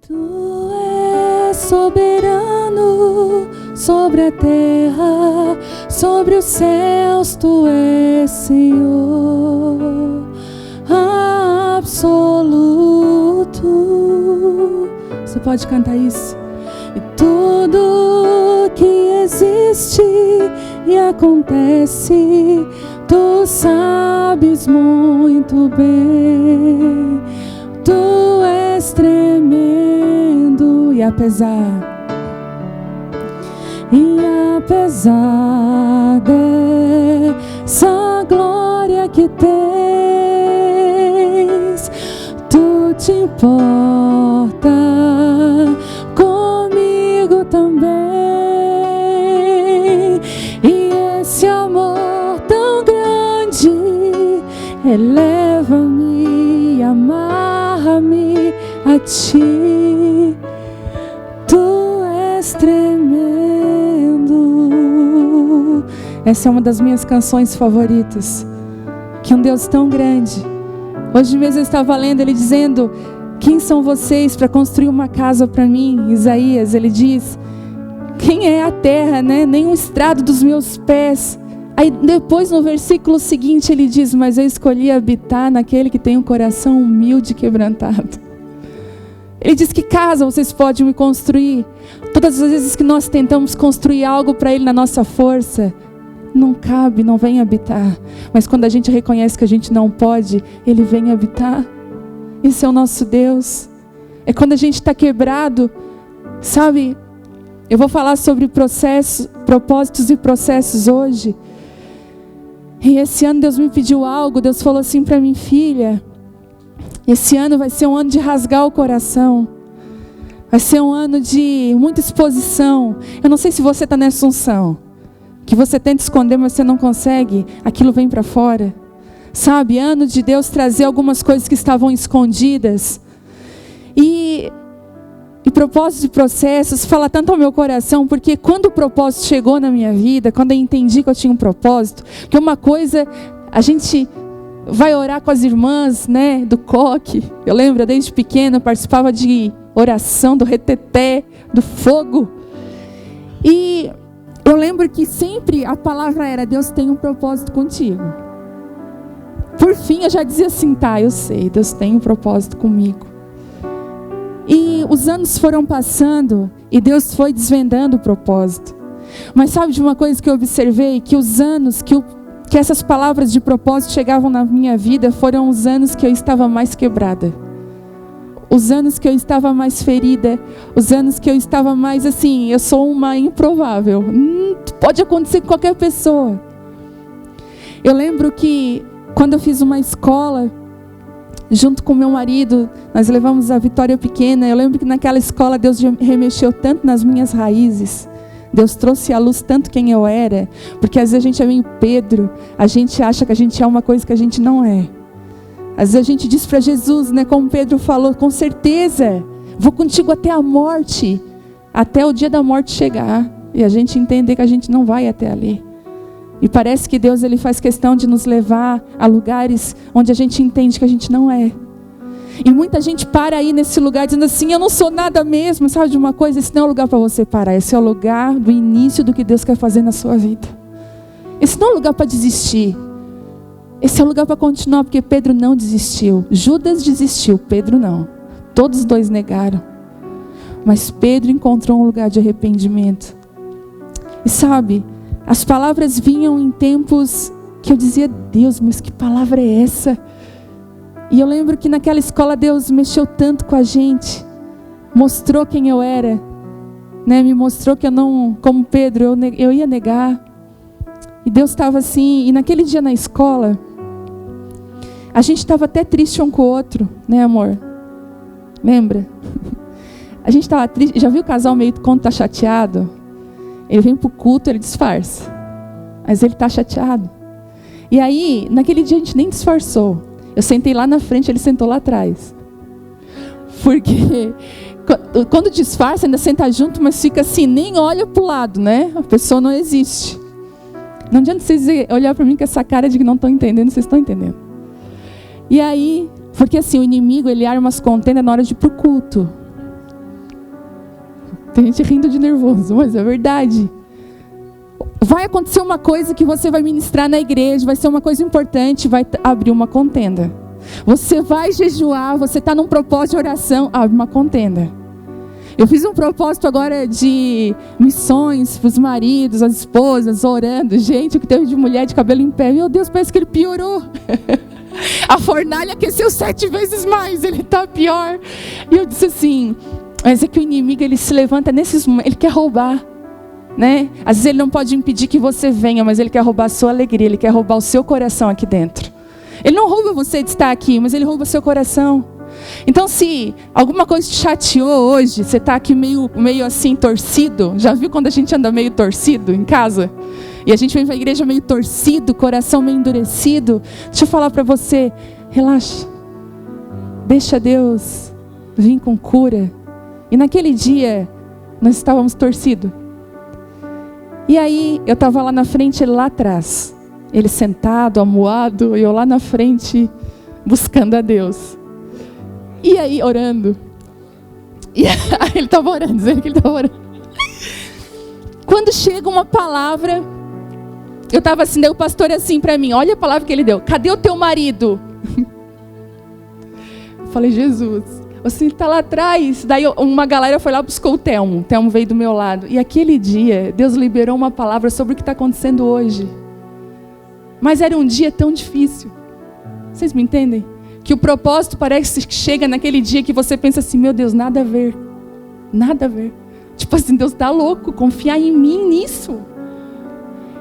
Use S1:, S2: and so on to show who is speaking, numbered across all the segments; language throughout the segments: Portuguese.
S1: Tu és soberano sobre a terra, sobre os céus, tu és Senhor absoluto. Você pode cantar isso? E tudo que existe e acontece, tu sabes muito bem. Tu és tremendo e apesar dessa glória que tens, tu te importa comigo também. E esse amor tão grande eleva-me e amarra-me a ti. Tu és tremendo. Essa é uma das minhas canções favoritas. Que um Deus tão grande. Hoje mesmo eu estava lendo ele dizendo: quem são vocês para construir uma casa para mim? Isaías, ele diz: quem é a terra, né? Nem um estrado dos meus pés. Aí depois no versículo seguinte ele diz: mas eu escolhi habitar naquele que tem um coração humilde e quebrantado. Ele diz: que casa vocês podem me construir? Todas as vezes que nós tentamos construir algo para Ele na nossa força, não cabe, não vem habitar. Mas quando a gente reconhece que a gente não pode, Ele vem habitar. Esse é o nosso Deus. É quando a gente está quebrado, sabe? Eu vou falar sobre propósitos e processos hoje. E esse ano Deus me pediu algo. Deus falou assim para mim: filha, esse ano vai ser um ano de rasgar o coração. Vai ser um ano de muita exposição. Eu não sei se você está nessa unção, que você tenta esconder, mas você não consegue. Aquilo vem para fora. Sabe, ano de Deus trazer algumas coisas que estavam escondidas. E propósitos e processos fala tanto ao meu coração, porque quando o propósito chegou na minha vida, quando eu entendi que eu tinha um propósito, que uma coisa, a gente vai orar com as irmãs, né, do coque. Eu lembro, desde pequena, eu participava de oração do reteté, do fogo. E eu lembro que sempre a palavra era: Deus tem um propósito contigo. Por fim eu já dizia assim: tá, eu sei, Deus tem um propósito comigo. E os anos foram passando e Deus foi desvendando o propósito. Mas sabe de uma coisa que eu observei? Que os anos que essas palavras de propósito chegavam na minha vida foram os anos que eu estava mais quebrada. Os anos que eu estava mais ferida. Os anos que eu estava mais assim: eu sou uma improvável. Pode acontecer com qualquer pessoa. Eu lembro que quando eu fiz uma escola, junto com meu marido, nós levamos a Vitória Pequena. Eu lembro que naquela escola Deus remexeu tanto nas minhas raízes. Deus trouxe à luz tanto quem eu era. Porque às vezes a gente é meio Pedro. A gente acha que a gente é uma coisa que a gente não é. Às vezes a gente diz para Jesus, né, como Pedro falou: com certeza, vou contigo até a morte. Até o dia da morte chegar. E a gente entender que a gente não vai até ali. E parece que Deus, Ele faz questão de nos levar a lugares onde a gente entende que a gente não é. E muita gente para aí nesse lugar dizendo assim: eu não sou nada mesmo. Sabe de uma coisa? Esse não é o lugar para você parar. Esse é o lugar do início do que Deus quer fazer na sua vida. Esse não é o lugar para desistir. Esse é o lugar para continuar, porque Pedro não desistiu. Judas desistiu, Pedro não. Todos os dois negaram. Mas Pedro encontrou um lugar de arrependimento. E sabe, as palavras vinham em tempos que eu dizia: Deus, mas que palavra é essa? E eu lembro que naquela escola Deus mexeu tanto com a gente. Mostrou quem eu era, né? Me mostrou que eu não, como Pedro, eu ia negar. E Deus estava assim. E naquele dia na escola, a gente estava até triste um com o outro, né, amor? Lembra? A gente estava triste. Já viu o casal meio quando está chateado? Ele vem para o culto, ele disfarça. Mas ele está chateado. E aí, naquele dia a gente nem disfarçou. Eu sentei lá na frente, ele sentou lá atrás. Porque quando disfarça, ainda senta junto, mas fica assim, nem olha para o lado, né? A pessoa não existe. Não adianta vocês olhar para mim com essa cara de que não estão entendendo, vocês estão entendendo. E aí, porque assim, o inimigo, ele arma as contendas na hora de ir para o culto. gente rindo de nervoso, mas é verdade. Vai acontecer uma coisa que você vai ministrar na igreja, vai ser uma coisa importante, vai abrir uma contenda. Você vai jejuar, você está num propósito de oração, abre uma contenda. Eu fiz um propósito agora de missões para os maridos, as esposas, orando. Gente, o que teve de mulher de cabelo em pé, meu Deus, parece que ele piorou. A fornalha aqueceu 7 vezes mais, ele está pior. E eu disse assim, mas é que o inimigo, ele se levanta nesses momentos, ele quer roubar. Né? Às vezes ele não pode impedir que você venha, mas ele quer roubar a sua alegria, ele quer roubar o seu coração aqui dentro. Ele não rouba você de estar aqui, mas ele rouba o seu coração. Então, se alguma coisa te chateou hoje, você está aqui meio assim torcido. Já viu quando a gente anda meio torcido em casa? E a gente vem para a igreja meio torcido, coração meio endurecido. Deixa eu falar para você, relaxa. Deixa Deus vir com cura. E naquele dia, nós estávamos torcidos. E aí, eu estava lá na frente, ele lá atrás. Ele sentado, amuado, e eu lá na frente, buscando a Deus. E aí, orando. E aí, ele estava orando, dizendo que ele estava orando. Quando chega uma palavra, eu estava assim, daí o pastor assim para mim, olha a palavra que ele deu. Cadê o teu marido? Eu falei, Jesus, assim, está lá atrás. Daí uma galera foi lá, buscou o Telmo. O Telmo veio do meu lado. E aquele dia, Deus liberou uma palavra sobre o que está acontecendo hoje. Mas era um dia tão difícil. Vocês me entendem? Que o propósito parece que chega naquele dia que você pensa assim, meu Deus, nada a ver. Nada a ver. Tipo assim, Deus está louco, confiar em mim nisso.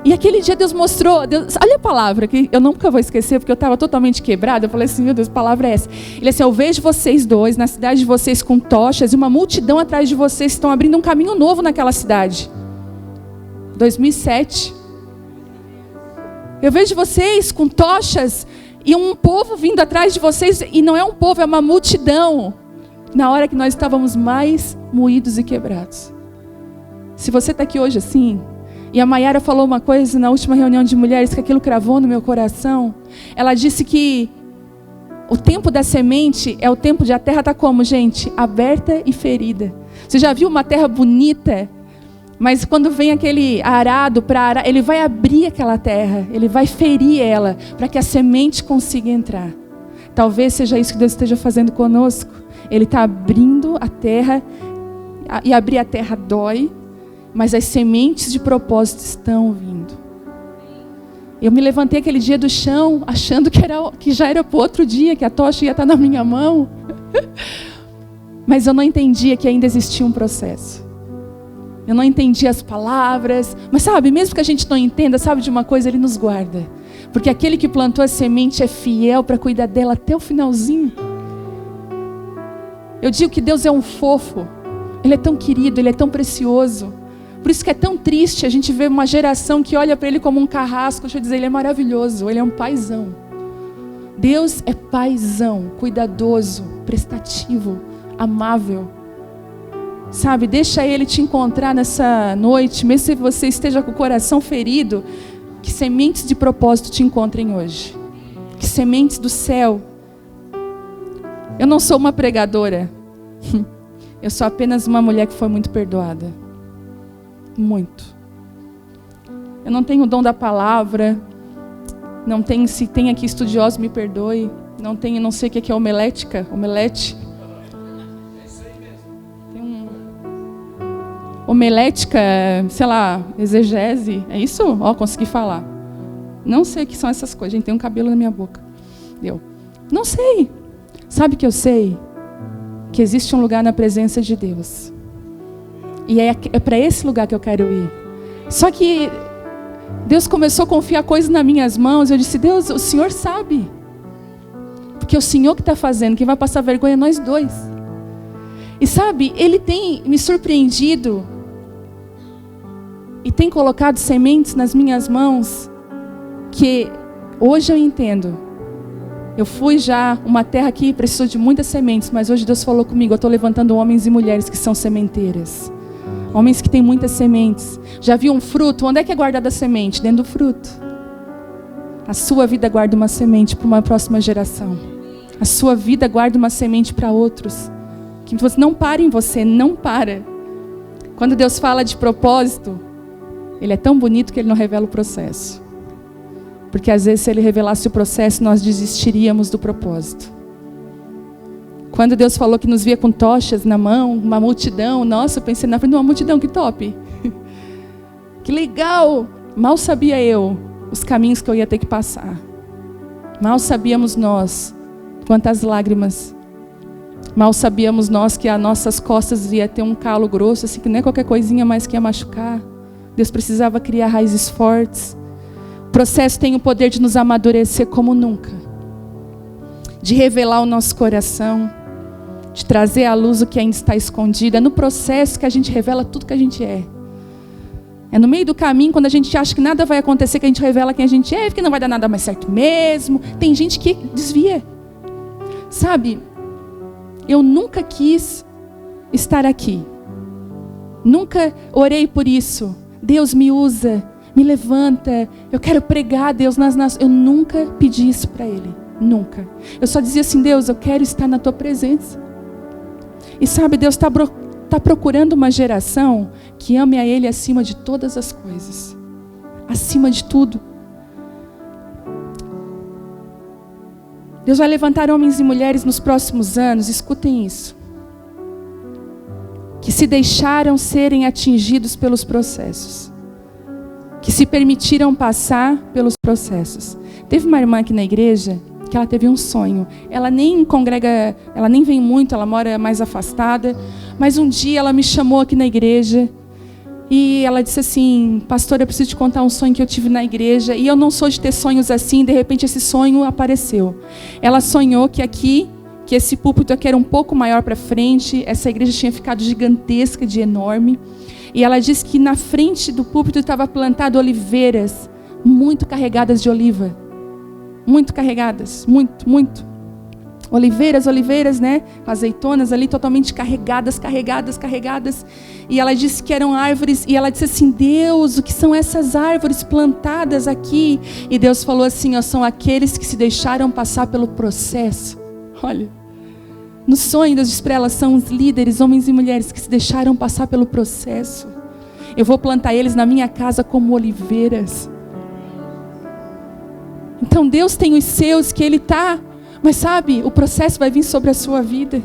S1: E aquele dia Deus mostrou, olha a palavra, que eu nunca vou esquecer, porque eu estava totalmente quebrada. Eu falei assim, meu Deus, que palavra é essa? Ele assim, eu vejo vocês dois na cidade de vocês com tochas, e uma multidão atrás de vocês estão abrindo um caminho novo naquela cidade. 2007. Eu vejo vocês com tochas, e um povo vindo atrás de vocês, e não é um povo, é uma multidão. Na hora que nós estávamos mais moídos e quebrados. Se você está aqui hoje assim, e a Maiara falou uma coisa na última reunião de mulheres, que aquilo cravou no meu coração. Ela disse que o tempo da semente é o tempo de a terra estar como, gente? Aberta e ferida. Você já viu uma terra bonita? Mas quando vem aquele arado para arar, ele vai abrir aquela terra, ele vai ferir ela, para que a semente consiga entrar. Talvez seja isso que Deus esteja fazendo conosco. Ele está abrindo a terra, e abrir a terra dói, mas as sementes de propósito estão vindo. Eu me levantei aquele dia do chão, achando que já era para o outro dia, que a tocha ia estar na minha mão. Mas eu não entendia que ainda existia um processo. Eu não entendia as palavras. Mas sabe, mesmo que a gente não entenda, sabe de uma coisa? Ele nos guarda. Porque aquele que plantou a semente é fiel para cuidar dela até o finalzinho. Eu digo que Deus é um fofo. Ele é tão querido, Ele é tão precioso. Por isso que é tão triste a gente ver uma geração que olha para Ele como um carrasco. Deixa eu dizer, Ele é maravilhoso, Ele é um paizão. Deus é paizão, cuidadoso, prestativo, amável. Sabe, deixa Ele te encontrar nessa noite, mesmo se você esteja com o coração ferido, que sementes de propósito te encontrem hoje. Que sementes do céu. Eu não sou uma pregadora. Eu sou apenas uma mulher que foi muito perdoada. Muito. Eu não tenho o dom da palavra. Não tenho, se tem aqui estudiosos, me perdoe. Não tenho, não sei o que é homilética. Omelete. Tem homilética, sei lá, exegese. É isso? Ó, consegui falar. Não sei o que são essas coisas. Gente, tem um cabelo na minha boca. Deu. Não sei. Sabe o que eu sei? Que existe um lugar na presença de Deus. E é para esse lugar que eu quero ir. Só que Deus começou a confiar coisas nas minhas mãos. Eu disse, Deus, o Senhor sabe. Porque é o Senhor que está fazendo. Quem vai passar vergonha é nós dois. E sabe, Ele tem me surpreendido. E tem colocado sementes nas minhas mãos. Que hoje eu entendo. Eu fui já uma terra que precisou de muitas sementes. Mas hoje Deus falou comigo. Eu estou levantando homens e mulheres que são sementeiras. Homens que têm muitas sementes. Já viu um fruto? Onde é que é guardada a semente? Dentro do fruto. A sua vida guarda uma semente para uma próxima geração. A sua vida guarda uma semente para outros. Que você não para em você, não para. Quando Deus fala de propósito, Ele é tão bonito que Ele não revela o processo. Porque às vezes, se Ele revelasse o processo, nós desistiríamos do propósito. Quando Deus falou que nos via com tochas na mão, uma multidão, nossa, eu pensei na frente de uma multidão, que top. Que legal. Mal sabia eu os caminhos que eu ia ter que passar. Mal sabíamos nós quantas lágrimas. Mal sabíamos nós que as nossas costas ia ter um calo grosso, assim, que não é qualquer coisinha mais que ia machucar. Deus precisava criar raízes fortes. O processo tem o poder de nos amadurecer como nunca. De revelar o nosso coração. De trazer à luz o que ainda está escondido. É no processo que a gente revela tudo que a gente é. É no meio do caminho, quando a gente acha que nada vai acontecer, que a gente revela quem a gente é, porque não vai dar nada mais certo mesmo. Tem gente que desvia. Sabe, eu nunca quis estar aqui. Nunca orei por isso. Deus me usa, me levanta. Eu quero pregar, Deus, nas nações. Eu nunca pedi isso para Ele. Nunca. Eu só dizia assim, Deus, eu quero estar na Tua presença. E sabe, Deus está procurando uma geração que ame a Ele acima de todas as coisas. Acima de tudo. Deus vai levantar homens e mulheres nos próximos anos, escutem isso, que se deixaram serem atingidos pelos processos, que se permitiram passar pelos processos. Teve uma irmã aqui na igreja que ela teve um sonho. Ela nem congrega, ela nem vem muito, ela mora mais afastada, mas um dia ela me chamou aqui na igreja e ela disse assim, pastor, eu preciso te contar um sonho que eu tive na igreja, e eu não sou de ter sonhos assim, de repente esse sonho apareceu. Ela sonhou que aqui, que esse púlpito aqui era um pouco maior para frente, essa igreja tinha ficado gigantesca, de enorme, e ela disse que na frente do púlpito estava plantado oliveiras, muito carregadas de oliva. Muito carregadas, muito. Oliveiras, né? Azeitonas ali totalmente carregadas. E ela disse que eram árvores, e ela disse assim, Deus, o que são essas árvores plantadas aqui? E Deus falou assim, ó, são aqueles que se deixaram passar pelo processo. Olha, no sonho Deus diz para ela, são os líderes, homens e mulheres que se deixaram passar pelo processo. Eu vou plantar eles na minha casa como oliveiras. Então Deus tem os seus que Ele está, mas sabe, o processo vai vir sobre a sua vida.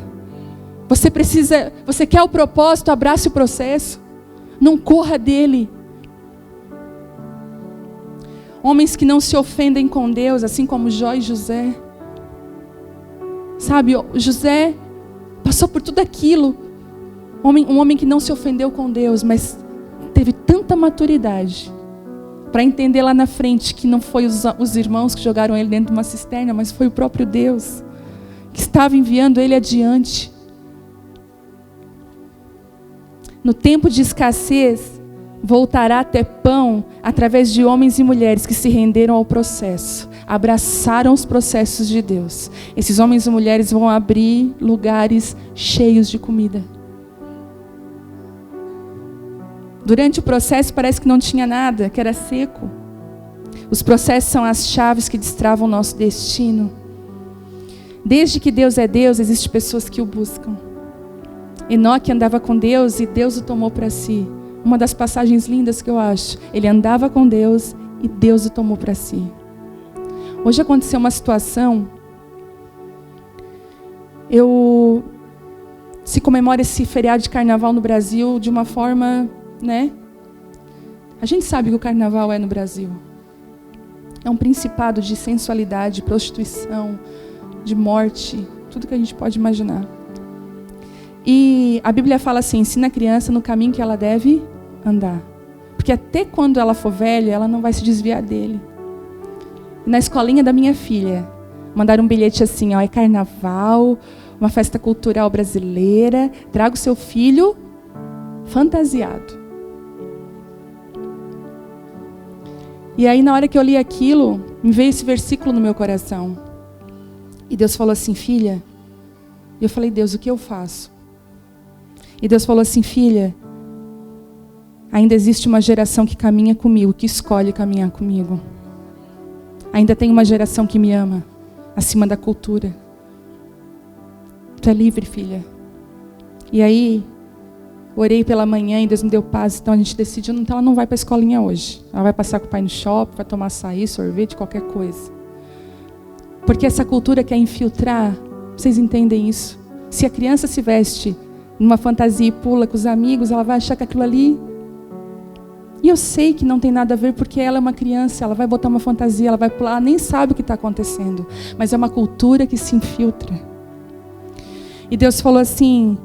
S1: Você quer o propósito, abrace o processo. Não corra dele. Homens que não se ofendem com Deus, assim como Jó e José. Sabe, José passou por tudo aquilo. Um homem que não se ofendeu com Deus, mas teve tanta maturidade para entender lá na frente que não foi os irmãos que jogaram ele dentro de uma cisterna, mas foi o próprio Deus que estava enviando ele adiante. No tempo de escassez, voltará a ter pão através de homens e mulheres que se renderam ao processo, abraçaram os processos de Deus. Esses homens e mulheres vão abrir lugares cheios de comida. Durante o processo parece que não tinha nada, que era seco. Os processos são as chaves que destravam o nosso destino. Desde que Deus é Deus, existem pessoas que o buscam. Enoque andava com Deus e Deus o tomou para si. Uma das passagens lindas que eu acho. Ele andava com Deus e Deus o tomou para si. Hoje aconteceu uma situação. Se comemora esse feriado de carnaval no Brasil de uma forma, né? A gente sabe que o carnaval é no Brasil. É um principado de sensualidade, prostituição, de morte, tudo que a gente pode imaginar. E a Bíblia fala assim, ensina a criança no caminho que ela deve andar. Porque até quando ela for velha, ela não vai se desviar dele. Na escolinha da minha filha, mandaram um bilhete assim, ó, é carnaval, uma festa cultural brasileira, traga o seu filho fantasiado. E aí na hora que eu li aquilo, me veio esse versículo no meu coração. E Deus falou assim, filha, e eu falei, Deus, o que eu faço? E Deus falou assim, filha, ainda existe uma geração que caminha comigo, que escolhe caminhar comigo. Ainda tem uma geração que me ama, acima da cultura. Tu é livre, filha. E aí, orei pela manhã e Deus me deu paz, então a gente decidiu, então ela não vai para a escolinha hoje. Ela vai passear com o pai no shopping, vai tomar açaí, sorvete, qualquer coisa. Porque essa cultura quer infiltrar, vocês entendem isso? Se a criança se veste numa fantasia e pula com os amigos, ela vai achar que aquilo ali... E eu sei que não tem nada a ver, porque ela é uma criança, ela vai botar uma fantasia, ela vai pular, ela nem sabe o que está acontecendo. Mas é uma cultura que se infiltra. E Deus falou assim,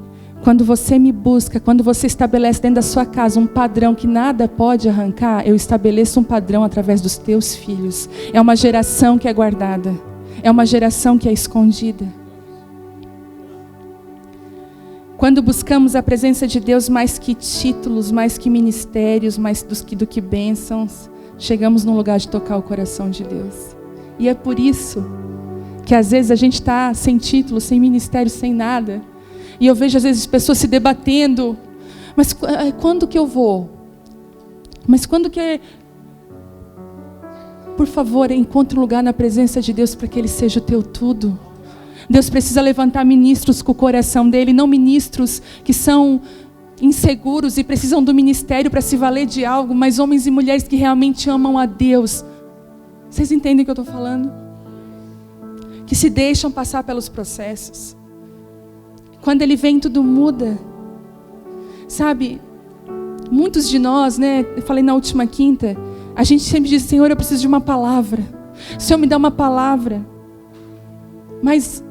S1: quando você me busca, quando você estabelece dentro da sua casa um padrão que nada pode arrancar, eu estabeleço um padrão através dos teus filhos. É uma geração que é guardada. É uma geração que é escondida. Quando buscamos a presença de Deus mais que títulos, mais que ministérios, mais do que bênçãos, chegamos num lugar de tocar o coração de Deus. E é por isso que às vezes a gente está sem título, sem ministério, sem nada. E eu vejo às vezes pessoas se debatendo, mas quando que eu vou? Mas quando que... Por favor, encontre um lugar na presença de Deus para que Ele seja o teu tudo. Deus precisa levantar ministros com o coração dele, não ministros que são inseguros e precisam do ministério para se valer de algo, mas homens e mulheres que realmente amam a Deus. Vocês entendem o que eu estou falando? Que se deixam passar pelos processos. Quando Ele vem, tudo muda. Sabe, muitos de nós, né, eu falei na última quinta, a gente sempre diz, Senhor, eu preciso de uma palavra. Senhor, me dá uma palavra. Mas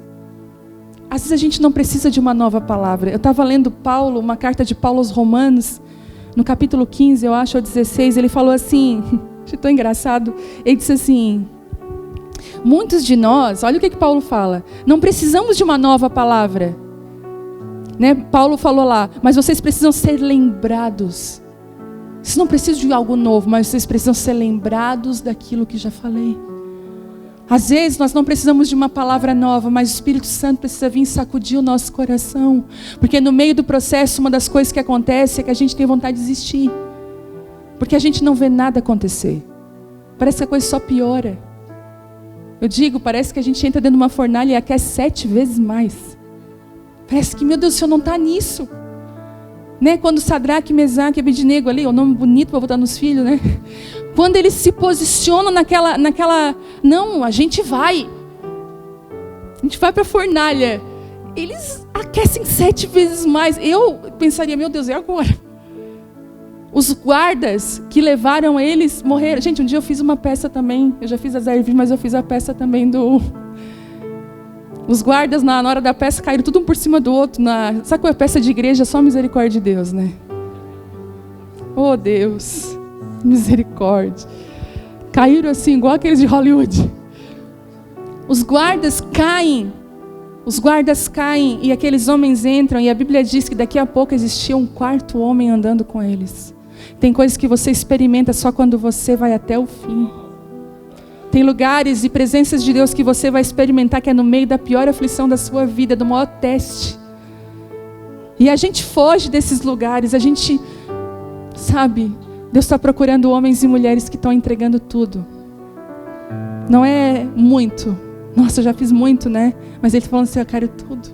S1: às vezes a gente não precisa de uma nova palavra. Eu estava lendo Paulo, uma carta de Paulo aos Romanos, no capítulo 15, eu acho, ou 16, ele falou assim, achei tão engraçado, ele disse assim, muitos de nós, olha o que Paulo fala, não precisamos de uma nova palavra. Né? Paulo falou lá, mas vocês precisam ser lembrados. Vocês não precisam de algo novo, mas vocês precisam ser lembrados daquilo que já falei. Às vezes nós não precisamos de uma palavra nova, mas o Espírito Santo precisa vir sacudir o nosso coração. Porque no meio do processo, uma das coisas que acontece é que a gente tem vontade de desistir. Porque a gente não vê nada acontecer. Parece que a coisa só piora. Eu digo, parece que a gente entra dentro de uma fornalha e aquece 7 vezes mais. Parece que, meu Deus, o Senhor não está nisso. Né? Quando Sadraque, Mesaque e Abednego ali, o nome bonito para botar nos filhos, né? Quando eles se posicionam naquela... Não, a gente vai para a fornalha. Eles aquecem 7 vezes mais. Eu pensaria, meu Deus, é agora. Os guardas que levaram eles morreram. Gente, um dia eu fiz uma peça também. Eu já fiz as ervilhas, mas eu fiz a peça também do... Os guardas, na hora da peça, caíram tudo um por cima do outro. Sabe qual é a peça de igreja? Só misericórdia de Deus, né? Oh, Deus. Misericórdia. Caíram assim, igual aqueles de Hollywood. Os guardas caem e aqueles homens entram, e a Bíblia diz que daqui a pouco existia um 4º homem andando com eles. Tem coisas que você experimenta só quando você vai até o fim. Tem lugares e presenças de Deus que você vai experimentar que é no meio da pior aflição da sua vida, do maior teste. E a gente foge desses lugares, a gente, sabe, Deus está procurando homens e mulheres que estão entregando tudo. Não é muito. Nossa, eu já fiz muito, né? Mas Ele está falando assim, eu quero tudo.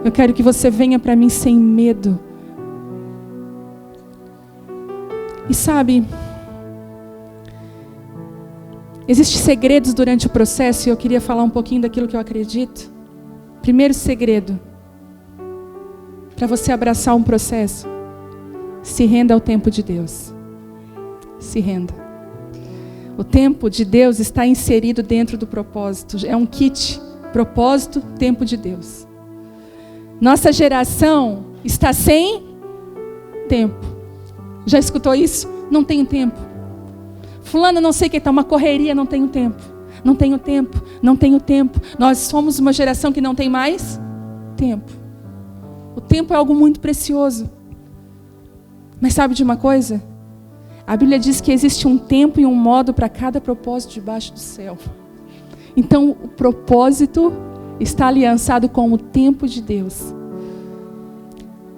S1: Eu quero que você venha para mim sem medo. E sabe, existem segredos durante o processo e eu queria falar um pouquinho daquilo que eu acredito. Primeiro segredo, para você abraçar um processo, se renda ao tempo de Deus. Se renda. O tempo de Deus está inserido dentro do propósito. É um kit. Propósito, tempo de Deus. Nossa geração está sem tempo. Já escutou isso? Não tenho tempo. Fulano, não sei o que está, uma correria, não tenho tempo. Não tenho tempo, não tenho tempo. Nós somos uma geração que não tem mais tempo. O tempo é algo muito precioso. Mas sabe de uma coisa? A Bíblia diz que existe um tempo e um modo para cada propósito debaixo do céu. Então, o propósito está aliançado com o tempo de Deus.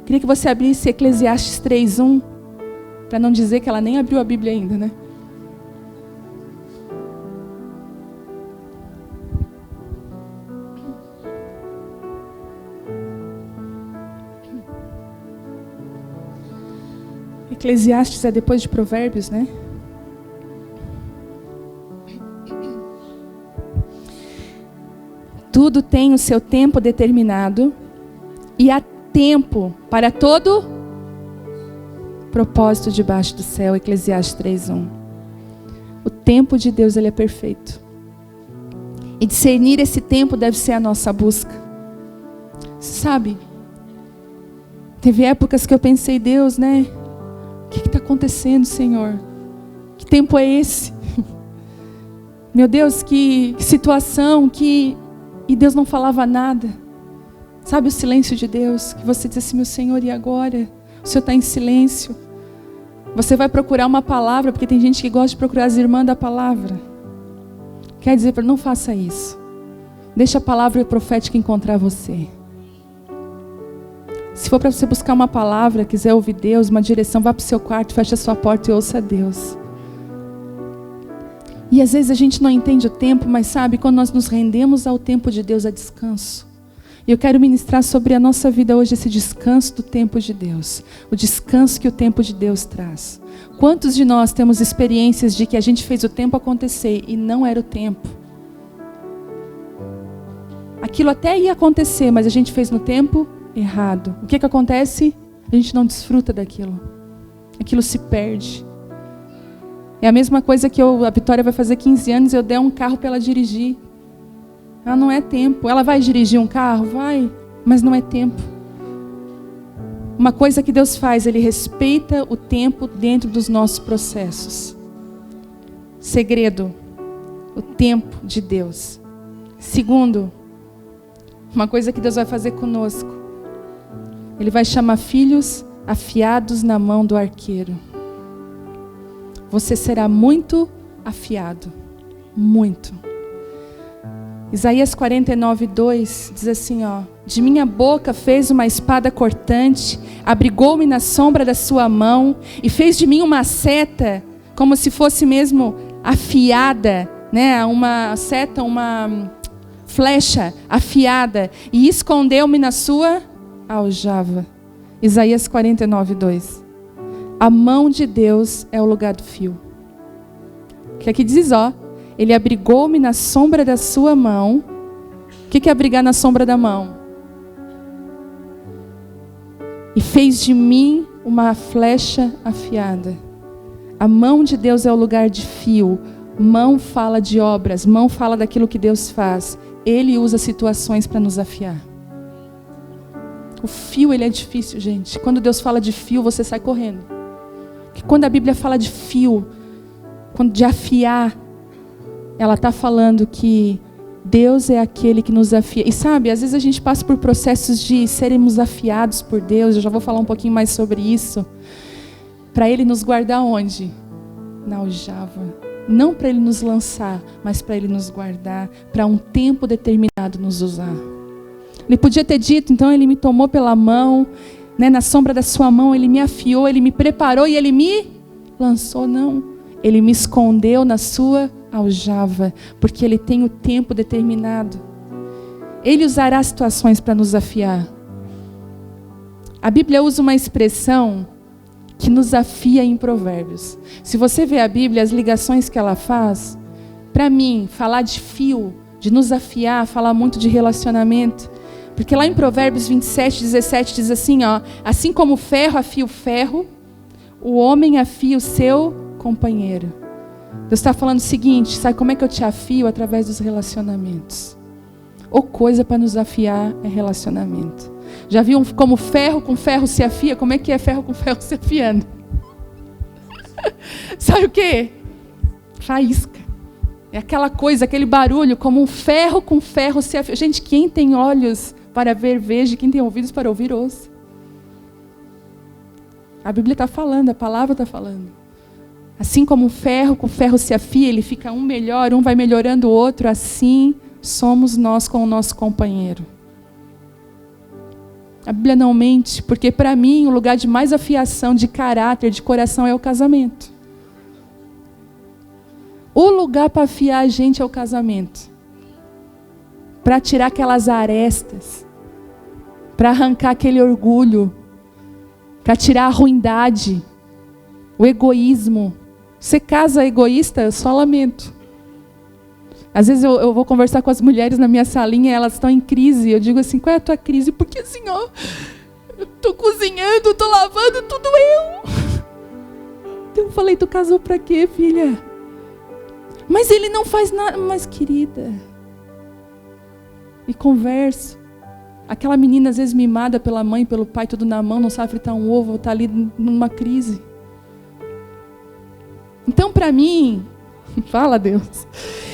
S1: Queria que você abrisse Eclesiastes 3:1, para não dizer que ela nem abriu a Bíblia ainda, né? Eclesiastes é depois de Provérbios, né? Tudo tem o seu tempo determinado e há tempo para todo propósito debaixo do céu. Eclesiastes 3:1. O tempo de Deus, ele é perfeito. E discernir esse tempo deve ser a nossa busca. Sabe? Teve épocas que eu pensei, Deus, né? O que está acontecendo, Senhor? Que tempo é esse? Meu Deus, que situação, E Deus não falava nada. Sabe o silêncio de Deus? Que você diz assim, meu Senhor, e agora? O Senhor está em silêncio. Você vai procurar uma palavra, porque tem gente que gosta de procurar as irmãs da palavra. Quer dizer, não faça isso. Deixa a palavra profética encontrar você. Se for para você buscar uma palavra, quiser ouvir Deus, uma direção, vá para o seu quarto, feche a sua porta e ouça Deus. E às vezes a gente não entende o tempo, mas sabe, quando nós nos rendemos ao tempo de Deus, há descanso. E eu quero ministrar sobre a nossa vida hoje esse descanso do tempo de Deus. O descanso que o tempo de Deus traz. Quantos de nós temos experiências de que a gente fez o tempo acontecer e não era o tempo? Aquilo até ia acontecer, mas a gente fez no tempo errado. O que acontece? A gente não desfruta daquilo. Aquilo se perde. É a mesma coisa que a Vitória vai fazer 15 anos e eu der um carro para ela dirigir. Ela não é tempo. Ela vai dirigir um carro? Vai, mas não é tempo. Uma coisa que Deus faz, Ele respeita o tempo dentro dos nossos processos. Segredo, o tempo de Deus. Segundo, uma coisa que Deus vai fazer conosco. Ele vai chamar filhos afiados na mão do arqueiro. Você será muito afiado. Muito. Isaías 49:2 diz assim, de minha boca fez uma espada cortante, abrigou-me na sombra da sua mão e fez de mim uma seta, como se fosse mesmo afiada, né? Uma seta, uma flecha afiada, e escondeu-me na sua aljava. Isaías 49:2. A mão de Deus é o lugar do fio. Que aqui diz, Ele abrigou-me na sombra da sua mão. O que é abrigar na sombra da mão? E fez de mim uma flecha afiada. A mão de Deus é o lugar de fio. Mão fala de obras, mão fala daquilo que Deus faz. Ele usa situações para nos afiar. O fio, ele é difícil, gente. Quando Deus fala de fio, você sai correndo. Porque quando a Bíblia fala de fio, de afiar, ela está falando que Deus é aquele que nos afia. E sabe, às vezes a gente passa por processos de sermos afiados por Deus. Eu já vou falar um pouquinho mais sobre isso. Para Ele nos guardar onde? Na aljava. Não para Ele nos lançar, mas para Ele nos guardar. Para um tempo determinado nos usar. Ele podia ter dito, então Ele me tomou pela mão, né, na sombra da sua mão, Ele me afiou, Ele me preparou e Ele me lançou. Não. Ele me escondeu na sua aljava, porque Ele tem o tempo determinado. Ele usará situações para nos afiar. A Bíblia usa uma expressão que nos afia em Provérbios. Se você vê a Bíblia, as ligações que ela faz, para mim, falar de fio, de nos afiar, falar muito de relacionamento. Porque lá em Provérbios 27:17 diz assim, assim como o ferro afia o ferro, o homem afia o seu companheiro. Deus está falando o seguinte, sabe como é que eu te afio? Através dos relacionamentos. Ou coisa para nos afiar é relacionamento. Já viu como ferro com ferro se afia? Como é que é ferro com ferro se afiando? Sabe o quê? Faísca. É aquela coisa, aquele barulho, como um ferro com ferro se afia. Gente, quem tem olhos para ver, veja. Quem tem ouvidos para ouvir, ouça. A Bíblia está falando, a palavra está falando. Assim como um ferro com ferro se afia, ele fica um melhor, um vai melhorando o outro, assim somos nós com o nosso companheiro. A Bíblia não mente, porque para mim o lugar de mais afiação de caráter, de coração é o casamento. O lugar para afiar a gente é o casamento. Para tirar aquelas arestas, para arrancar aquele orgulho, para tirar a ruindade. O egoísmo. Você casa egoísta, eu só lamento. Às vezes eu vou conversar com as mulheres na minha salinha, elas estão em crise. Eu digo assim, qual é a tua crise? Porque assim, ó, eu tô cozinhando, tô lavando, tudo eu. Eu falei, tu casou pra quê, filha? Mas ele não faz nada. Mas, querida, e converso. Aquela menina, às vezes, mimada pela mãe, pelo pai, tudo na mão, não sabe fritar um ovo, está ali numa crise. Então, para mim, fala Deus.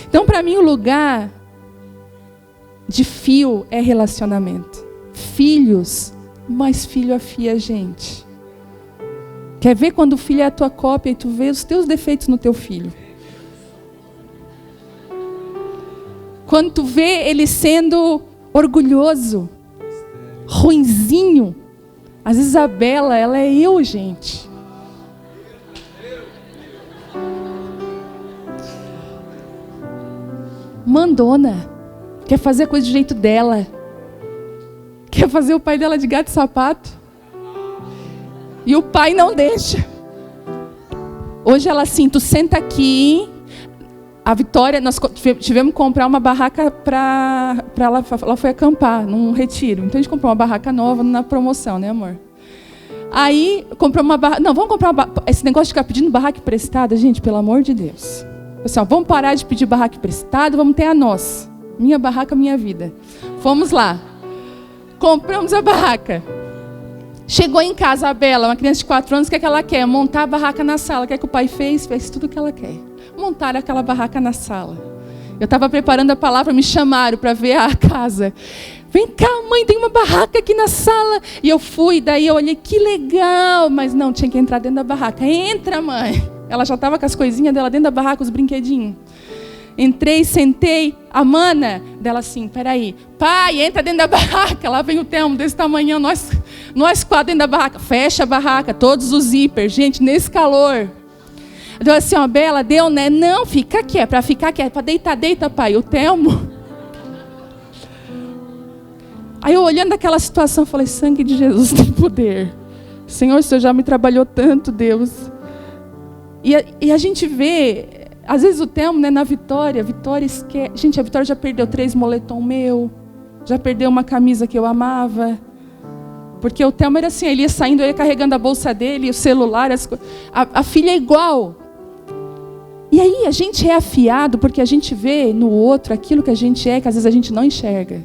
S1: Então, para mim, o lugar de fio é relacionamento. Filhos, mas filho afia a gente. Quer ver quando o filho é a tua cópia e tu vê os teus defeitos no teu filho? Quando tu vê ele sendo orgulhoso, ruinzinho. Às vezes a Bela, ela é eu, gente. Mandona. Quer fazer a coisa do jeito dela. Quer fazer o pai dela de gato e sapato. E o pai não deixa. Hoje ela assim, tu senta aqui. A Vitória, nós tivemos que comprar uma barraca para ela. Ela foi acampar num retiro. Então a gente comprou uma barraca nova na promoção, né, amor? Aí comprou uma barraca. Não, vamos comprar uma barraca. Esse negócio de ficar pedindo barraca emprestada, gente, pelo amor de Deus. Assim, ó, vamos parar de pedir barraca emprestada, vamos ter a nossa. Minha barraca, minha vida. Fomos lá. Compramos a barraca. Chegou em casa a Bela, uma criança de 4 anos, o que é que ela quer? Montar a barraca na sala. O que é que o pai fez? Fez tudo o que ela quer. Montaram aquela barraca na sala. Eu estava preparando a palavra, me chamaram para ver a casa. Vem cá, mãe, tem uma barraca aqui na sala. E eu fui, daí eu olhei, que legal. Mas não, tinha que entrar dentro da barraca. Entra, mãe. Ela já estava com as coisinhas dela dentro da barraca, os brinquedinhos. Entrei, sentei. A mana dela assim, peraí. Pai, entra dentro da barraca. Lá vem o Telmo desse tamanho, nós 4 dentro da barraca. Fecha a barraca, todos os zíper. Gente, nesse calor. Deu assim, ó, Bela, deu, né? Não, fica aqui, é para ficar aqui, é para deitar, deita, pai. O Telmo. Aí eu olhando aquela situação, falei, sangue de Jesus tem poder. Senhor, o Senhor já me trabalhou tanto, Deus. E a gente vê, às vezes o Telmo, né, na Vitória esquece. Gente, a Vitória já perdeu 3 moletom meu, já perdeu uma camisa que eu amava. Porque o Telmo era assim, ele ia saindo, eu ia carregando a bolsa dele, o celular, a filha é igual. E aí a gente é afiado porque a gente vê no outro aquilo que a gente é, que às vezes a gente não enxerga.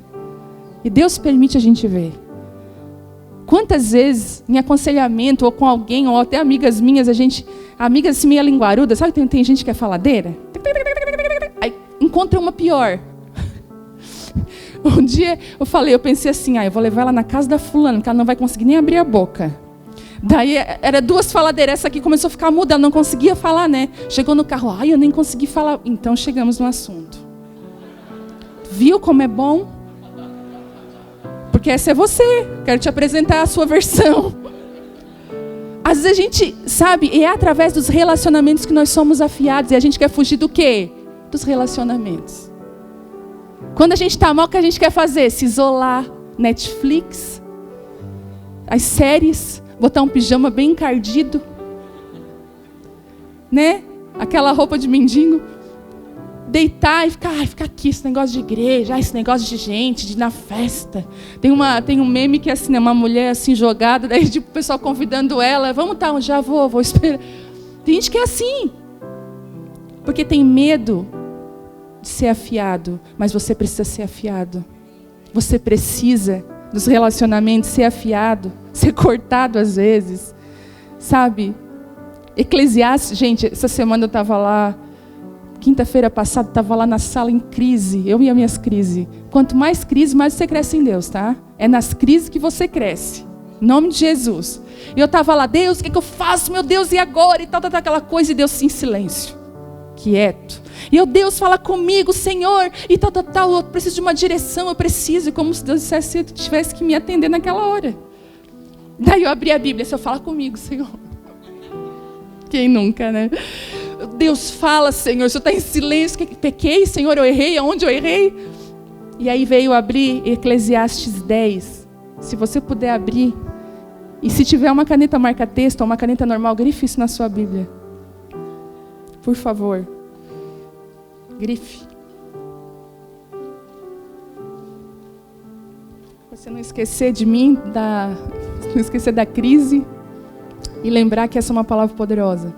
S1: E Deus permite a gente ver. Quantas vezes, em aconselhamento, ou com alguém, ou até amigas minhas, amigas assim meio linguarudas, sabe que tem gente que é faladeira? Aí encontra uma pior. Um dia eu pensei assim, eu vou levar ela na casa da fulana, que ela não vai conseguir nem abrir a boca. Daí era 2 faladeiras, essa aqui começou a ficar muda, ela não conseguia falar, né? Chegou no carro, eu nem consegui falar. Então chegamos no assunto. Viu como é bom? Porque essa é você, quero te apresentar a sua versão. Às vezes a gente, sabe, é através dos relacionamentos que nós somos afiados, e a gente quer fugir do quê? Dos relacionamentos. Quando a gente está mal, o que a gente quer fazer? Se isolar, Netflix, as séries, botar um pijama bem encardido, né? Aquela roupa de mendigo, deitar e ficar aqui, esse negócio de igreja, esse negócio de gente, de ir na festa. Tem um meme que é assim, uma mulher assim jogada, daí tipo, o pessoal convidando ela, vamos tá, já vou esperar. Tem gente que é assim, porque tem medo de ser afiado, mas você precisa ser afiado. Você precisa dos relacionamentos ser afiado, ser cortado às vezes, sabe? Eclesiastes, gente, essa semana eu estava lá, quinta-feira passada, estava lá na sala em crise, eu e as minhas crises. Quanto mais crise, mais você cresce em Deus, tá? É nas crises que você cresce, em nome de Jesus. E eu estava lá, Deus, o que eu faço, meu Deus, e agora? E tal, aquela coisa, e Deus em silêncio, quieto. E eu, Deus, fala comigo, Senhor, e tal, eu preciso de uma direção, eu preciso, como se Deus dissesse, tivesse que me atender naquela hora. Daí eu abri a Bíblia, se eu falar comigo, Senhor. Quem nunca, né? Deus fala, Senhor, o Senhor está em silêncio, pequei, Senhor, eu errei, aonde eu errei? E aí veio abrir Eclesiastes 10, se você puder abrir, E se tiver uma caneta marca-texto ou uma caneta normal, grife isso na sua Bíblia. Por favor. Grife. Você não esquecer de mim, não esquecer da crise e lembrar que essa é uma palavra poderosa.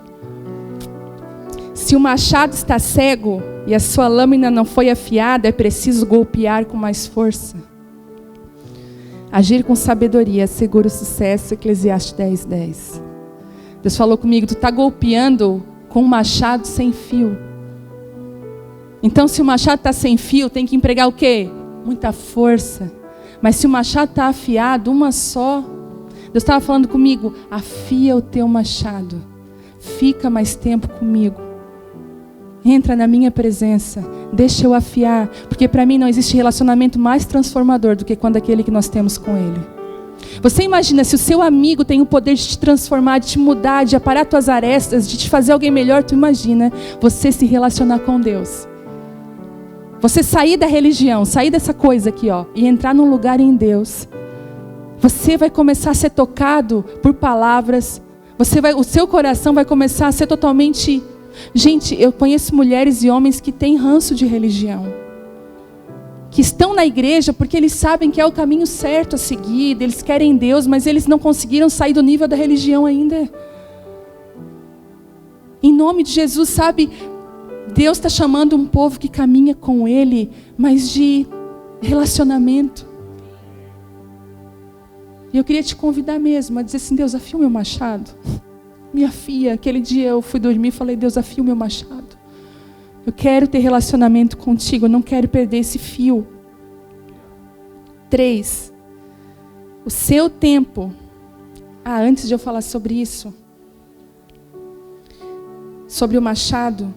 S1: Se o machado está cego e a sua lâmina não foi afiada, é preciso golpear com mais força. Agir com sabedoria assegura o sucesso. Eclesiastes 10:10. Deus falou comigo, tu está golpeando com um machado sem fio. Então se o machado está sem fio, tem que empregar o quê? Muita força. Mas se o machado está afiado, uma só. Deus estava falando comigo, afia o teu machado. Fica mais tempo comigo. Entra na minha presença, deixa eu afiar, porque para mim não existe relacionamento mais transformador do que quando aquele que nós temos com Ele. Você imagina se o seu amigo tem o poder de te transformar, de te mudar, de aparar tuas arestas, de te fazer alguém melhor, tu imagina você se relacionar com Deus. Você sair da religião, sair dessa coisa aqui, ó, e entrar num lugar em Deus. Você vai começar a ser tocado por palavras, o seu coração vai começar a ser totalmente... Gente, eu conheço mulheres e homens que têm ranço de religião. Que estão na igreja porque eles sabem que é o caminho certo a seguir. Eles querem Deus, mas eles não conseguiram sair do nível da religião ainda. Em nome de Jesus, sabe? Deus está chamando um povo que caminha com Ele, mas de relacionamento. E eu queria te convidar mesmo a dizer assim, Deus, afia o meu machado. Me afia. Aquele dia eu fui dormir e falei, Deus, afia o meu machado. Eu quero ter relacionamento contigo, eu não quero perder esse fio. 3. O seu tempo. Antes de eu falar sobre isso, sobre o machado,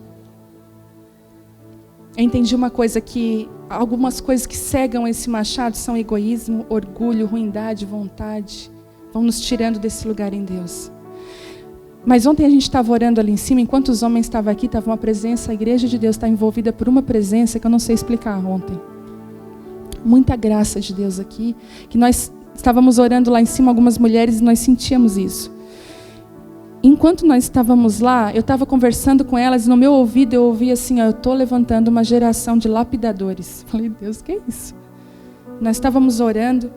S1: eu entendi uma coisa, que algumas coisas que cegam esse machado são egoísmo, orgulho, ruindade, vontade. Vão nos tirando desse lugar em Deus. Mas ontem a gente estava orando ali em cima, enquanto os homens estavam aqui, estava uma presença, a igreja de Deus está envolvida por uma presença que eu não sei explicar ontem. Muita graça de Deus aqui, que nós estávamos orando lá em cima, algumas mulheres, e nós sentíamos isso. Enquanto nós estávamos lá, eu estava conversando com elas, e no meu ouvido eu ouvi assim, eu estou levantando uma geração de lapidadores. Falei, Deus, que é isso? Nós estávamos orando,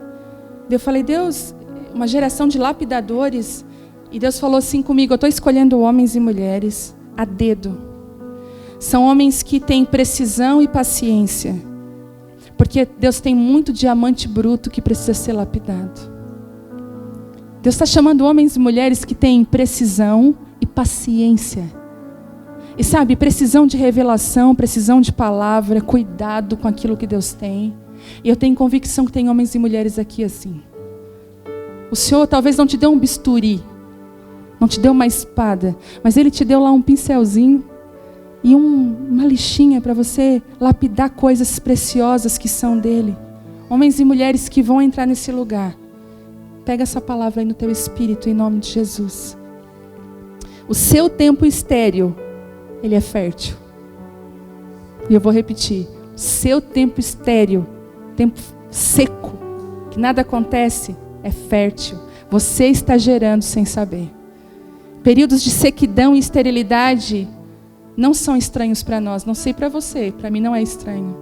S1: eu falei, Deus, uma geração de lapidadores. E Deus falou assim comigo, eu estou escolhendo homens e mulheres a dedo. São homens que têm precisão e paciência. Porque Deus tem muito diamante bruto que precisa ser lapidado. Deus está chamando homens e mulheres que têm precisão e paciência. E sabe, precisão de revelação, precisão de palavra, cuidado com aquilo que Deus tem. E eu tenho convicção que tem homens e mulheres aqui assim. O Senhor talvez não te dê um bisturi, não te deu uma espada, mas Ele te deu lá um pincelzinho e uma lixinha para você lapidar coisas preciosas que são dEle. Homens e mulheres que vão entrar nesse lugar. Pega essa palavra aí no teu espírito, em nome de Jesus. O seu tempo estéril, ele é fértil. E eu vou repetir. O seu tempo estéril, tempo seco, que nada acontece, é fértil. Você está gerando sem saber. Períodos de sequidão e esterilidade não são estranhos para nós. Não sei para você, para mim não é estranho.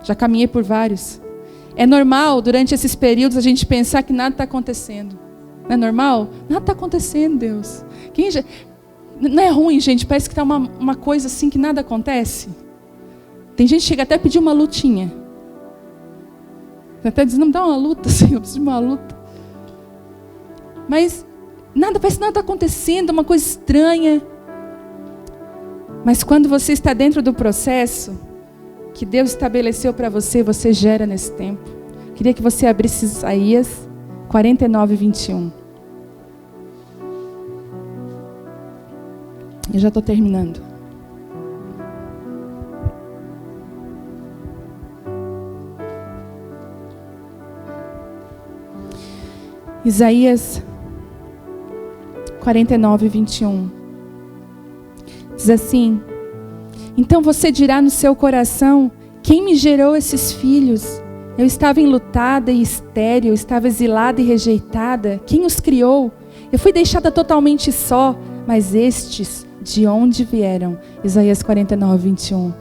S1: Já caminhei por vários. É normal, durante esses períodos, a gente pensar que nada está acontecendo. Não é normal? Nada está acontecendo, Deus. Não é ruim, gente. Parece que está uma coisa assim que nada acontece. Tem gente que chega até a pedir uma lutinha. Até diz, não me dá uma luta, Senhor, eu preciso de uma luta. Mas parece que nada está acontecendo, é uma coisa estranha. Mas quando você está dentro do processo que Deus estabeleceu para você, você gera nesse tempo. Queria que você abrisse Isaías 49, 21. Eu já estou terminando. Isaías 49, 21. Diz assim: então você dirá no seu coração, quem me gerou esses filhos? Eu estava enlutada e estéril, eu estava exilada e rejeitada. Quem os criou? Eu fui deixada totalmente só, mas estes de onde vieram? Isaías 49, 21.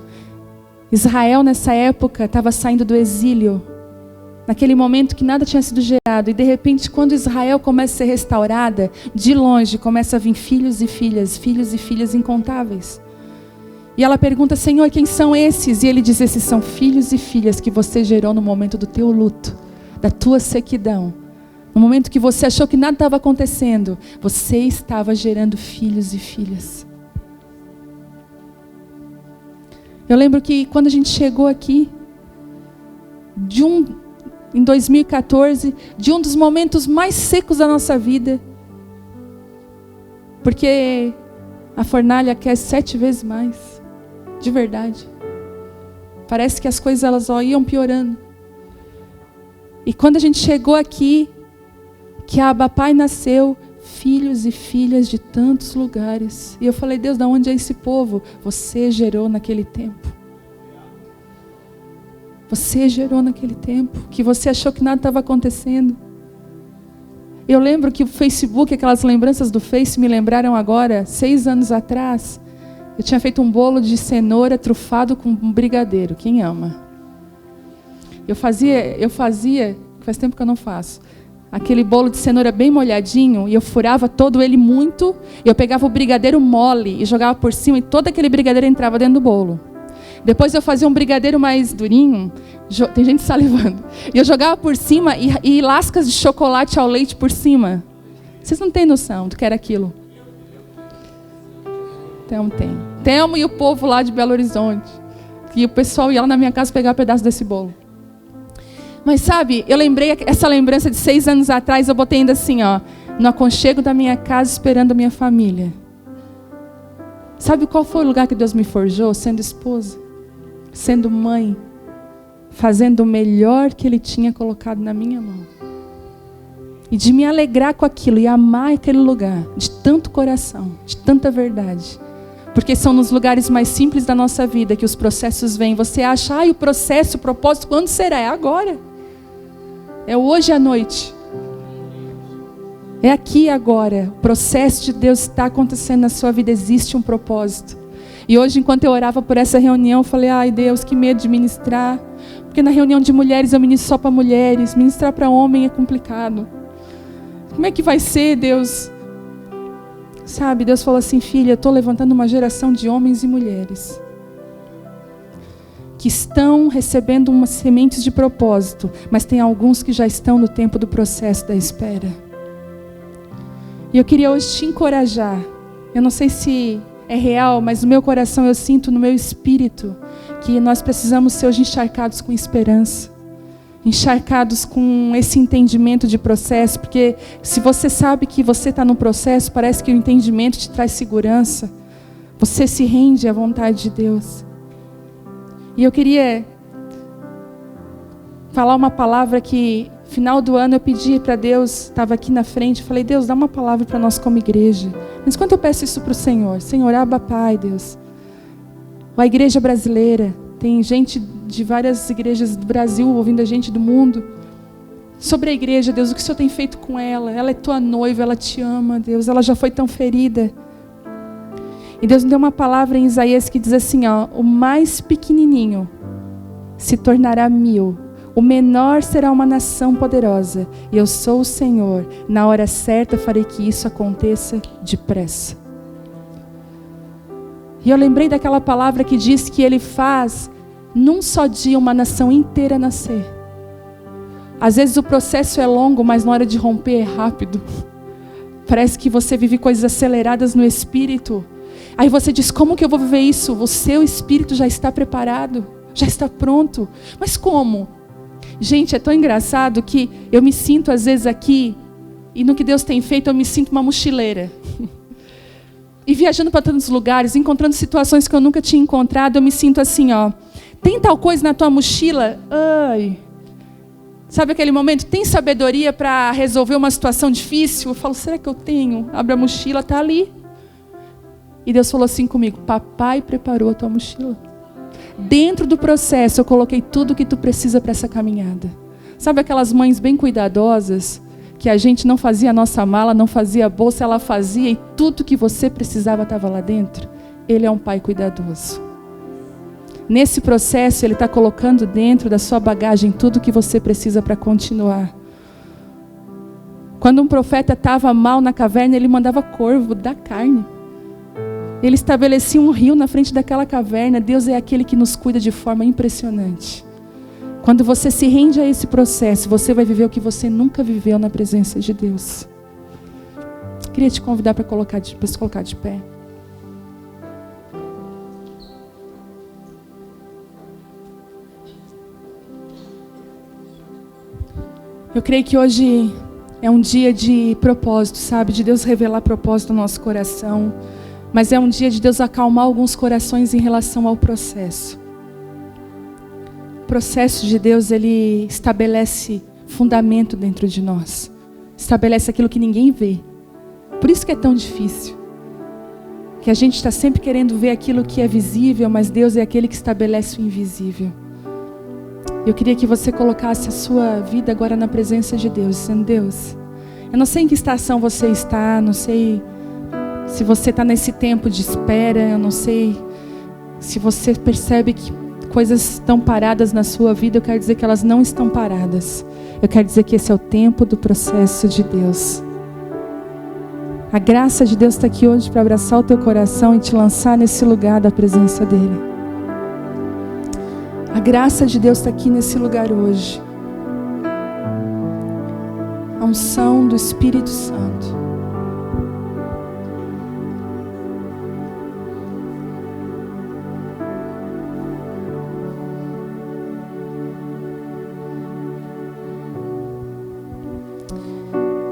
S1: Israel nessa época estava saindo do exílio, naquele momento que nada tinha sido gerado, e de repente quando Israel começa a ser restaurada, de longe começa a vir filhos e filhas incontáveis. E ela pergunta: Senhor, quem são esses? E ele diz: esses são filhos e filhas que você gerou no momento do teu luto, da tua sequidão. No momento que você achou que nada estava acontecendo, você estava gerando filhos e filhas. Eu lembro que quando a gente chegou aqui, em 2014, de um dos momentos mais secos da nossa vida, porque a fornalha quer 7 vezes mais, de verdade. Parece que as coisas elas só iam piorando. E quando a gente chegou aqui, que a Abba Pai nasceu, filhos e filhas de tantos lugares. E eu falei: Deus, de onde é esse povo? Você gerou naquele tempo. Você gerou naquele tempo, que você achou que nada estava acontecendo. Eu lembro que o Facebook, aquelas lembranças do Face me lembraram agora, 6 anos atrás, eu tinha feito um bolo de cenoura trufado com um brigadeiro. Quem ama? Eu fazia, faz tempo que eu não faço, aquele bolo de cenoura bem molhadinho, e eu furava todo ele muito, e eu pegava o brigadeiro mole e jogava por cima, e todo aquele brigadeiro entrava dentro do bolo. Depois eu fazia um brigadeiro mais durinho, tem gente salivando, e eu jogava por cima e lascas de chocolate ao leite por cima. Vocês não têm noção do que era aquilo. Temo e o povo lá de Belo Horizonte. E o pessoal ia lá na minha casa pegar um pedaço desse bolo. Mas sabe, eu lembrei essa lembrança de 6 anos atrás, eu botei ainda assim, no aconchego da minha casa, esperando a minha família. Sabe qual foi o lugar que Deus me forjou? Sendo esposa, sendo mãe, fazendo o melhor que Ele tinha colocado na minha mão. E de me alegrar com aquilo e amar aquele lugar, de tanto coração, de tanta verdade. Porque são nos lugares mais simples da nossa vida que os processos vêm. Você acha, o processo, o propósito, quando será? É agora. É hoje à noite. É aqui e agora. O processo de Deus está acontecendo na sua vida. Existe um propósito. E hoje, enquanto eu orava por essa reunião, eu falei: ai Deus, que medo de ministrar. Porque na reunião de mulheres eu ministro só para mulheres. Ministrar para homem é complicado. Como é que vai ser, Deus? Sabe, Deus falou assim: filha, eu estou levantando uma geração de homens e mulheres que estão recebendo umas sementes de propósito, mas tem alguns que já estão no tempo do processo da espera. E eu queria hoje te encorajar. Eu não sei se é real, mas no meu coração eu sinto, no meu espírito, que nós precisamos ser hoje encharcados com esperança, encharcados com esse entendimento de processo, porque se você sabe que você está no processo, parece que o entendimento te traz segurança, você se rende à vontade de Deus. E eu queria falar uma palavra que, final do ano, eu pedi para Deus, estava aqui na frente, falei: Deus, dá uma palavra para nós como igreja. Mas quando eu peço isso para o Senhor, Abba Pai, Deus, a igreja brasileira, tem gente de várias igrejas do Brasil ouvindo a gente do mundo. Sobre a igreja, Deus, o que o Senhor tem feito com ela? Ela é tua noiva, ela te ama, Deus. Ela já foi tão ferida. E Deus me deu uma palavra em Isaías que diz assim, o mais pequenininho se tornará 1000. O menor será uma nação poderosa. E eu sou o Senhor. Na hora certa farei que isso aconteça depressa. E eu lembrei daquela palavra que diz que Ele faz num só dia uma nação inteira nascer. Às vezes o processo é longo, mas na hora de romper é rápido. Parece que você vive coisas aceleradas no espírito. Aí você diz: como que eu vou viver isso? O seu espírito já está preparado, já está pronto. Mas como? Gente, é tão engraçado que eu me sinto às vezes aqui, e no que Deus tem feito eu me sinto uma mochileira. E viajando para tantos lugares, encontrando situações que eu nunca tinha encontrado, eu me sinto assim, tem tal coisa na tua mochila? Ai. Sabe aquele momento? Tem sabedoria para resolver uma situação difícil? Eu falo: será que eu tenho? Abre a mochila, está ali. E Deus falou assim comigo: papai preparou a tua mochila. dentro do processo eu coloquei tudo que tu precisa para essa caminhada. Sabe aquelas mães bem cuidadosas, que a gente não fazia a nossa mala, não fazia a bolsa, ela fazia e tudo que você precisava estava lá dentro? Ele é um pai cuidadoso. Nesse processo, Ele está colocando dentro da sua bagagem tudo que você precisa para continuar. Quando um profeta estava mal na caverna, ele mandava corvo da carne. Ele estabelecia um rio na frente daquela caverna. Deus é aquele que nos cuida de forma impressionante. Quando você se rende a esse processo, você vai viver o que você nunca viveu na presença de Deus. Queria te convidar para se colocar de pé. Eu creio que hoje é um dia de propósito, sabe? De Deus revelar propósito no nosso coração. Mas é um dia de Deus acalmar alguns corações em relação ao processo. O processo de Deus, Ele estabelece fundamento dentro de nós. Estabelece aquilo que ninguém vê. Por isso que é tão difícil. Que a gente está sempre querendo ver aquilo que é visível, mas Deus é aquele que estabelece o invisível. Eu queria que você colocasse a sua vida agora na presença de Deus, dizendo: Deus, eu não sei em que estação você está, não sei se você está nesse tempo de espera, eu não sei se você percebe que coisas estão paradas na sua vida. Eu quero dizer que elas não estão paradas. Eu quero dizer que esse é o tempo do processo de Deus. A graça de Deus está aqui hoje para abraçar o teu coração e te lançar nesse lugar da presença dEle. A graça de Deus está aqui nesse lugar hoje. A unção do Espírito Santo.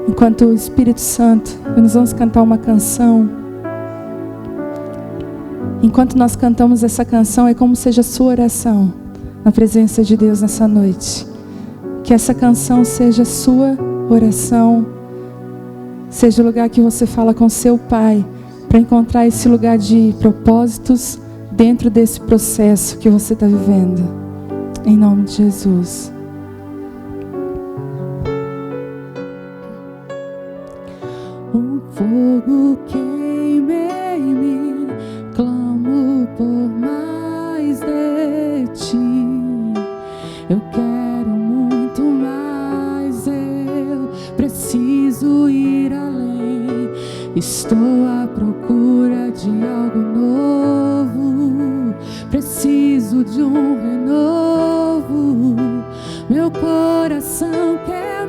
S1: Enquanto o Espírito Santo, nós vamos cantar uma canção. Enquanto nós cantamos essa canção, é como seja a sua oração na presença de Deus nessa noite. Que essa canção seja a sua oração, seja o lugar que você fala com seu Pai, para encontrar esse lugar de propósitos dentro desse processo que você está vivendo. Em nome de Jesus.
S2: Um fogo queima em mim, clamo por mais de ti. Eu quero muito mais, eu preciso ir além. Estou à procura de algo novo, preciso de um renovo. Meu coração quer